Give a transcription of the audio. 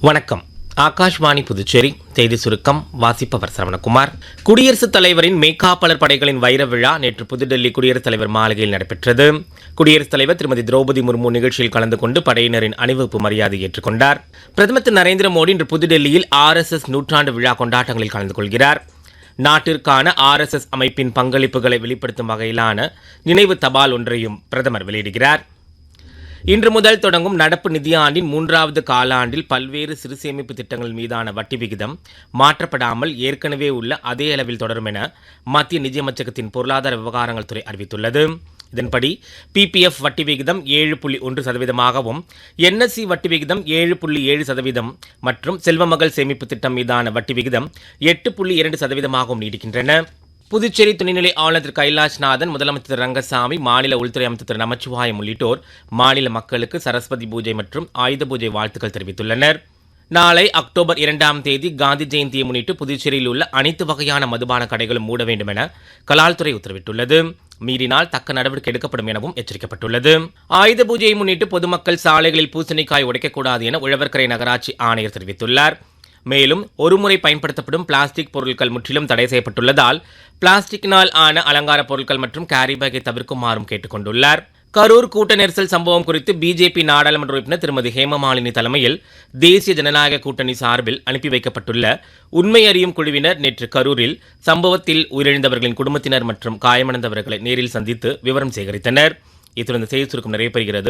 வணக்கம். ஆகாஷ்வாணி புதுச்சேரி செய்தி சுருக்கம் வாசிப்பவர் சரவணகுமார். குடியரசுத் தலைவரின் மெய்காப்பாளர் படைகளின் வைர விழா நேற்று புதுடெல்லி குடியரசுத் தலைவர் மாளிகையில் நடைபெற்றது. குடியரசுத் தலைவர் திருமதி திரௌபதி முர்மு நிகழ்ச்சியில் கலந்து கொண்டு படையினரின் அணிவகுப்பு மரியாதை ஏற்றுக்கொண்டார். பிரதமர் திரு நரேந்திர மோடி இன்று புதுடெல்லியில் RSS நூற்றாண்டு விழா கொண்டாட்டங்களில் கலந்து கொள்கிறார். நாட்டிற்கான RSS அமைப்பின் பங்களிப்புகளை வெளிப்படுத்தும் வகையிலான நினைவு தபால் ஒன்றையும் பிரதமர் வெளியிடுகிறார். இன்று முதல் தொடங்கும் நடப்பு நிதியாண்டின் 3வது காலாண்டில் பல்வேறு சிறு சேமிப்பு திட்டங்கள் மீதான வட்டி விகிதம் மாற்றப்படாமல் ஏற்கனவே உள்ள அதே அளவில் தொடரும் என மத்திய நிதியமைச்சகத்தின் பொருளாதார விவகாரங்கள் துறை அறிவித்துள்ளது. இதன்படி PPF வட்டி விகிதம் 7.1%, NSE வட்டி விகிதம் 7.7% மற்றும் செல்வமகள் சேமிப்பு திட்டம் மீதான வட்டி விகிதம் 8.2% நீடிக்கின்றன. புதுச்சேரி துணைநிலை ஆளுநர் திரு கைலாஷ்நாதன், முதலமைச்சர் திரு ரங்கசாமி, மாநில உள்துறை அமைச்சர் திரு நமச்சிவாயம் உள்ளிட்டோர் மாநில மக்களுக்கு சரஸ்வதி பூஜை மற்றும் ஆயுத பூஜை வாழ்த்துக்கள் தெரிவித்துள்ளனர். நாளை அக்டோபர் 2ஆம் தேதி காந்தி ஜெயந்தியை முன்னிட்டு புதுச்சேரியில் உள்ள அனைத்து வகையான மதுபான கடைகளும் மூட வேண்டும் என கலால்துறை உத்தரவிட்டுள்ளது. மீறினால் தக்க நடவடிக்கை எடுக்கப்படும் எனவும் எச்சரிக்கப்பட்டுள்ளது. ஆயுத பூஜையை முன்னிட்டு பொதுமக்கள் சாலைகளில் பூசணிக்காய் உடைக்கக்கூடாது என உழவர்கரை நகராட்சி ஆணையர் தெரிவித்துள்ளார். மேலும் ஒருமுறை பயன்படுத்தப்படும் பிளாஸ்டிக் பொருட்கள் முற்றிலும் தடை செய்யப்பட்டுள்ளதால் பிளாஸ்டிக்கினால் ஆன அலங்கார பொருட்கள் மற்றும் கேரி பேக்கை தவிர்க்குமாறும் கேட்டுக் கொண்டுள்ளார். கரூர் கூட்ட நெரிசல் சம்பவம் குறித்து பிஜேபி நாடாளுமன்ற உறுப்பினர் திருமதி ஹேமமாலினி தலைமையில் தேசிய ஜனநாயக கூட்டணி சார்பில் அனுப்பி வைக்கப்பட்டுள்ள உண்மை அறியும் குழுவினர் நேற்று கரூரில் சம்பவத்தில் உயிரிழந்தவர்களின் குடும்பத்தினர் மற்றும் காயமடைந்தவர்களை நேரில் சந்தித்து விவரம் சேகரித்தனர். இத்துடன் செய்தி சுருக்கம் நிறைவு பெறுகிறது.